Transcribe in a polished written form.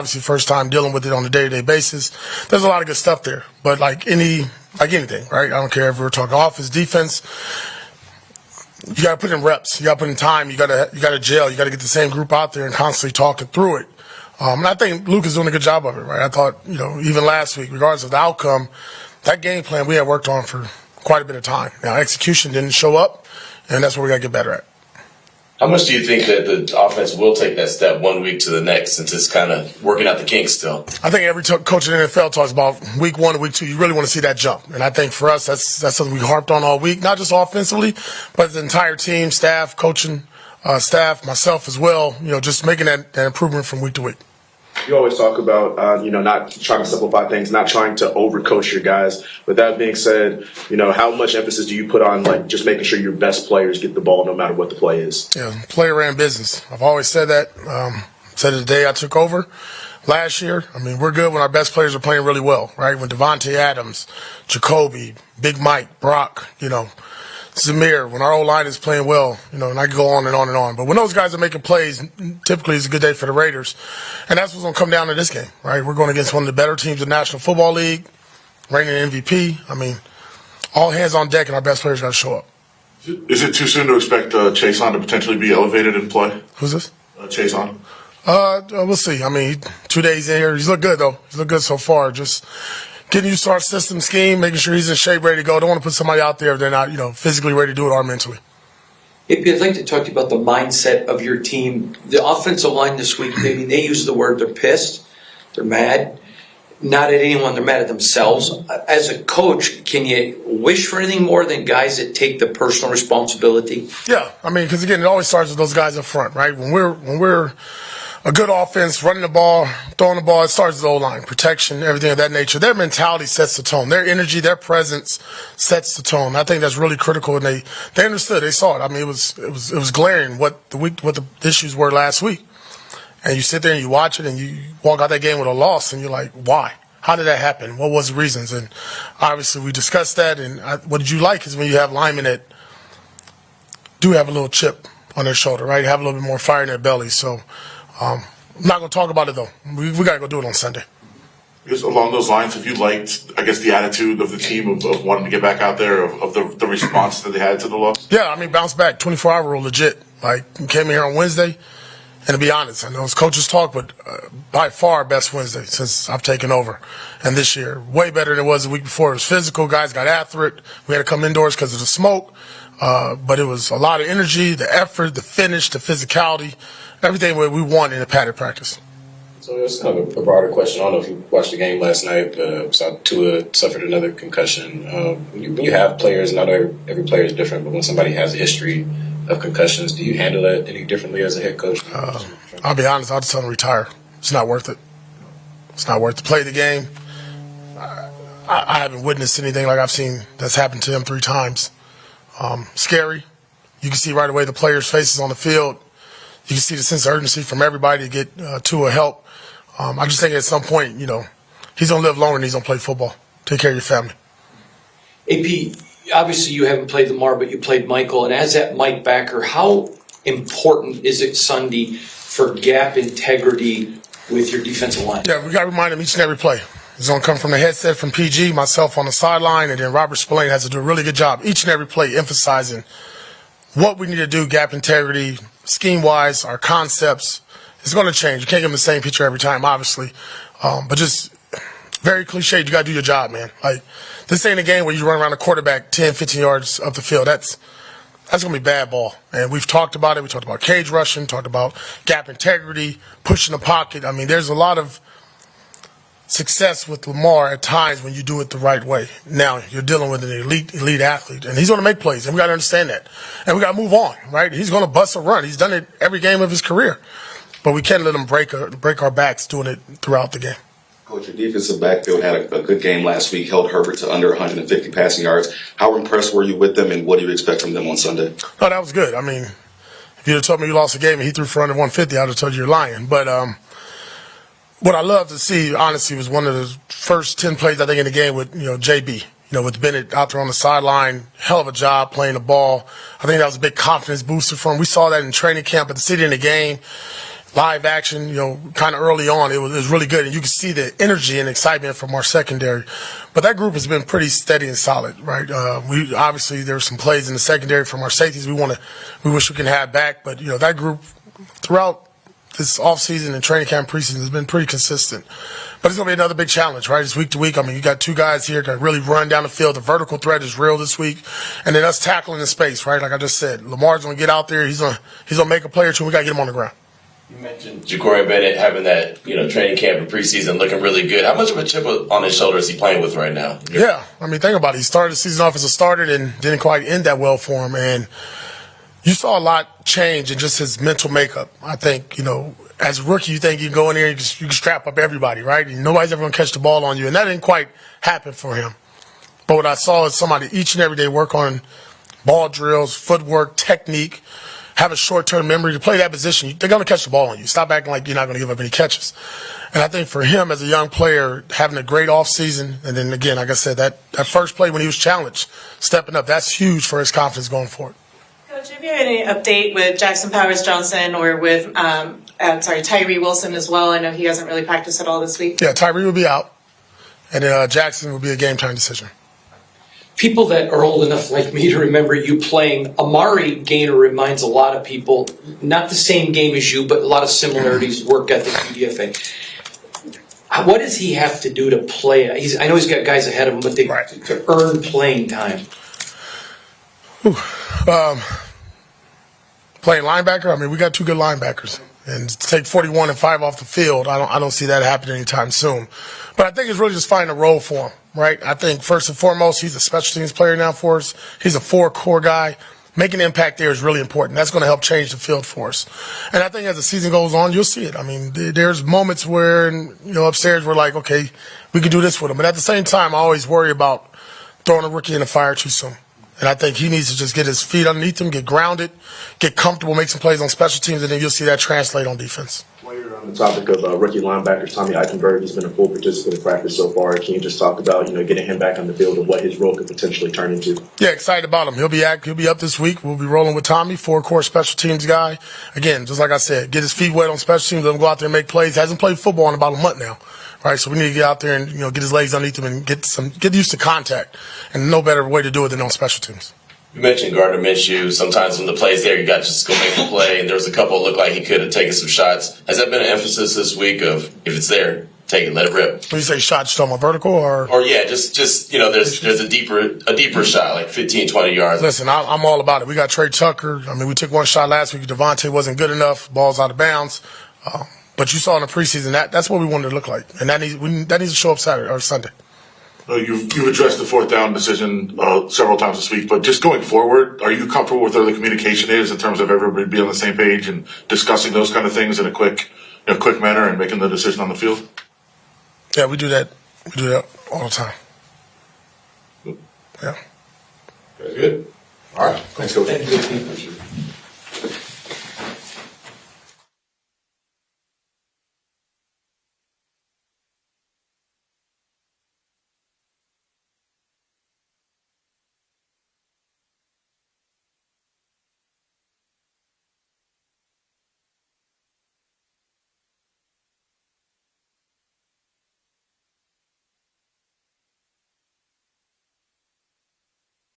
obviously first time dealing with it on a day-to-day basis. There's a lot of good stuff there, but like anything, right? I don't care if we're talking offense, defense. You got to put in reps. You got to put in time. You got to gel. You got to get the same group out there and constantly talking through it. And I think Luke is doing a good job of it, right? I thought, even last week, regardless of the outcome, that game plan we had worked on for quite a bit of time. Now, execution didn't show up, and that's what we got to get better at. How much do you think that the offense will take that step 1 week to the next, since it's kind of working out the kinks still? I think every coach in the NFL talks about week 1 to week 2. You really want to see that jump. And I think for us, that's something we harped on all week, not just offensively, but the entire team, staff, coaching staff, myself as well, just making that improvement from week to week. You always talk about, not trying to simplify things, not trying to overcoach your guys. With that being said, how much emphasis do you put on, just making sure your best players get the ball no matter what the play is? Yeah, player ran business. I've always said that. Said it the day I took over last year. I mean, we're good when our best players are playing really well, right? When Devontae Adams, Jacoby, Big Mike, Brock, Zamir, when our O-line is playing well, and I can go on and on and on. But when those guys are making plays, typically it's a good day for the Raiders. And that's what's going to come down to this game, right? We're going against one of the better teams in the National Football League, reigning MVP. I mean, all hands on deck and our best players got to show up. Is it too soon to expect Chason to potentially be elevated in play? Who's this? Chason. We'll see. I mean, 2 days in here, he's looked good, though. He's looked good so far. Just getting used to our system scheme, making sure he's in shape, ready to go. Don't want to put somebody out there if they're not, physically ready to do it or mentally. I'd like to talk to you about the mindset of your team. The offensive line this week, maybe they use the word they're pissed, they're mad. Not at anyone, they're mad at themselves. As a coach, can you wish for anything more than guys that take the personal responsibility? Yeah, I mean, because again, it always starts with those guys up front, right? When we're a good offense, running the ball, throwing the ball, it starts with the O-line, protection, everything of that nature. Their mentality sets the tone. Their energy, their presence sets the tone. I think that's really critical, and they understood. They saw it. I mean, it was glaring what the issues were last week. And you sit there and you watch it and you walk out that game with a loss and you're like, why? How did that happen? What was the reasons? And obviously we discussed that. And what did you like is when you have linemen that do have a little chip on their shoulder, right? Have a little bit more fire in their belly. So I'm not going to talk about it, though. We got to go do it on Sunday. Just along those lines, have you liked, I guess, the attitude of the team of wanting to get back out there, of the response that they had to the loss? Yeah, I mean, bounce back, 24-hour rule, legit. Like, we came in here on Wednesday. And to be honest, I know it's coaches talk, but by far best Wednesday since I've taken over. And this year, way better than it was the week before. It was physical. Guys got after it. We had to come indoors because of the smoke. But it was a lot of energy, the effort, the finish, the physicality, everything we want in a padded practice. So it's kind of a broader question. I don't know if you watched the game last night. Tua suffered another concussion. When you have players, not every player is different, but when somebody has a history of concussions, do you handle that any differently as a head coach? I'll be honest, I'll just tell him to retire. It's not worth it. It's not worth to play the game. I haven't witnessed anything like I've seen that's happened to him 3 times. Scary. You can see right away the players' faces on the field. You can see the sense of urgency from everybody to get Tua help. I just think at some point, he's going to live longer and he's going to play football. Take care of your family. AP, obviously you haven't played Lamar, but you played Michael. And as that Mike backer, how important is it Sunday for gap integrity with your defensive line? Yeah, we got to remind him each and every play. It's going to come from the headset from PG, myself on the sideline, and then Robert Spillane has to do a really good job each and every play emphasizing what we need to do, gap integrity, scheme-wise, our concepts. It's going to change. You can't give them the same picture every time, obviously. But just very cliched, you got to do your job, man. Like, this ain't a game where you run around the quarterback 10, 15 yards up the field. That's going to be bad ball. And we've talked about it. We talked about cage rushing, talked about gap integrity, pushing the pocket. I mean, there's a lot of success with Lamar at times when you do it the right way. Now, you're dealing with an elite athlete, and he's going to make plays, and we got to understand that. And we got to move on, right? He's going to bust a run. He's done it every game of his career. But we can't let him break our backs doing it throughout the game. Coach, your defensive backfield had a good game last week, held Herbert to under 150 passing yards. How impressed were you with them, and what do you expect from them on Sunday? No, that was good. I mean, if you'd have told me you lost a game and he threw for under 150, I would have told you you're lying. But what I love to see, honestly, was one of the first 10 plays, I think, in the game with, JB. With Bennett out there on the sideline, hell of a job playing the ball. I think that was a big confidence booster for him. We saw that in training camp at the city in the game. live action, kind of early on, it was really good. And you could see the energy and excitement from our secondary. But that group has been pretty steady and solid, right? We obviously, there were some plays in the secondary from our safeties we wish we can have back. But, that group throughout this offseason and training camp preseason has been pretty consistent. But it's going to be another big challenge, right? It's week to week. I mean, you got two guys here that really run down the field. The vertical threat is real this week. And then us tackling in space, right? Like I just said, Lamar's going to get out there. He's going to make a play or two. We got to get him on the ground. You mentioned Ja'Cory Bennett having that, training camp and preseason looking really good. How much of a chip on his shoulder is he playing with right now? Yeah. I mean, think about it. He started the season off as a starter and didn't quite end that well for him. And you saw a lot change in just his mental makeup. I think, as a rookie, you think you can go in there and you can strap up everybody, right? And nobody's ever going to catch the ball on you. And that didn't quite happen for him. But what I saw is somebody each and every day work on ball drills, footwork, technique, have a short-term memory to play that position. They're going to catch the ball on you. Stop acting like you're not going to give up any catches. And I think for him as a young player, having a great offseason, and then again, like I said, that first play when he was challenged, stepping up, that's huge for his confidence going forward. Coach, have you had any update with Jackson Powers Johnson or with Tyree Wilson as well? I know he hasn't really practiced at all this week. Yeah, Tyree will be out, and then Jackson will be a game-time decision. People that are old enough like me to remember you playing, Amari Gaynor reminds a lot of people, not the same game as you, but a lot of similarities, work ethic, UDFA. What does he have to do to play? I know he's got guys ahead of him, but to earn playing time. Playing linebacker, I mean, we got two good linebackers. And to take 41 and 5 off the field, I don't see that happening anytime soon. But I think it's really just finding a role for him, right? I think first and foremost, he's a special teams player now for us. He's a 4-core guy. Making an impact there is really important. That's going to help change the field for us. And I think as the season goes on, you'll see it. I mean, there's moments where, upstairs we're like, okay, we can do this with him. But at the same time, I always worry about throwing a rookie in the fire too soon. And I think he needs to just get his feet underneath him, get grounded, get comfortable, make some plays on special teams, and then you'll see that translate on defense. While you're on the topic of rookie linebackers, Tommy Eichenberg has been a full participant in practice so far. Can you just talk about, getting him back on the field and what his role could potentially turn into? Yeah, excited about him. He'll be up this week. We'll be rolling with Tommy, 4-core special teams guy. Again, just like I said, get his feet wet on special teams, let him go out there and make plays. Hasn't played football in about a month now. Right, so we need to get out there and get his legs underneath him and get used to contact. And no better way to do it than on special teams. You mentioned Gardner Minshew. Sometimes when the play's there, you got to just go make the play. And there was a couple that looked like he could have taken some shots. Has that been an emphasis this week of if it's there, take it, let it rip? When you say shots, you talking about vertical or yeah, just there's a deeper shot, like 15, 20 yards. Listen, I'm all about it. We got Trey Tucker. I mean, we took one shot last week. Devontae wasn't good enough. Ball's out of bounds. But you saw in the preseason that—that's what we wanted to look like, and that needs to show up Saturday or Sunday. You've addressed the 4th down decision several times this week, but just going forward, are you comfortable with where the communication is in terms of everybody being on the same page and discussing those kind of things in a quick manner and making the decision on the field? Yeah, we do that. We do that all the time. Yeah. Very good. All right. Thanks, Coach. Thank you.